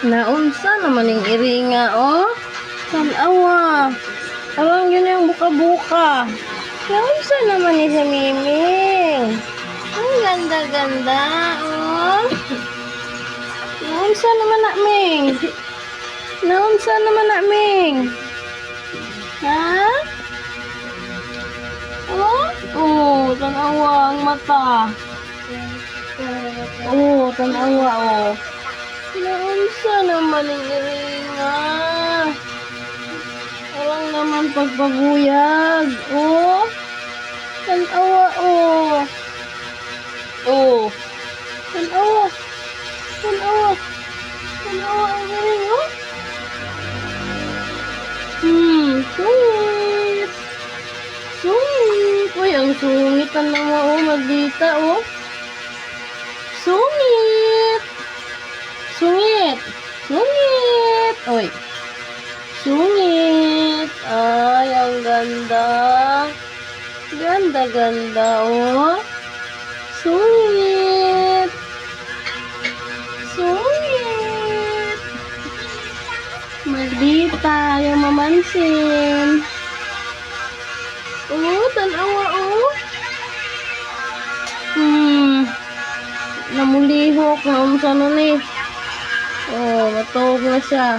Naunsa naman yung iringa, oh? Tanawa. Alang yun yung buka-buka. Naunsa naman ni si Miming. Ang ganda-ganda, oh. Naunsa naman na, Ming. Naunsa naman na, Ming. Ha? Oh? Oh, tanawa ang mata. Oh, tanawa, oh. Naunsa naman yung iringa. Parang naman pagpaguyag. Oh. Tanawa, oh. Oh. Tanawa. Tanawa. Tanawa ang iring, oh. Sungit. Sungit. Uy, ang sungitan na mo, oh. Magdita, oh. Sungit. Sungit. Sungit. Uy. Sungit. Ay, ang ganda. Ganda-ganda, oh. Sungit. Sungit. Maldita, yung mamansin. Oh, tanawa, oh. Namulihok na umsa na ni. Oh, matog na siya.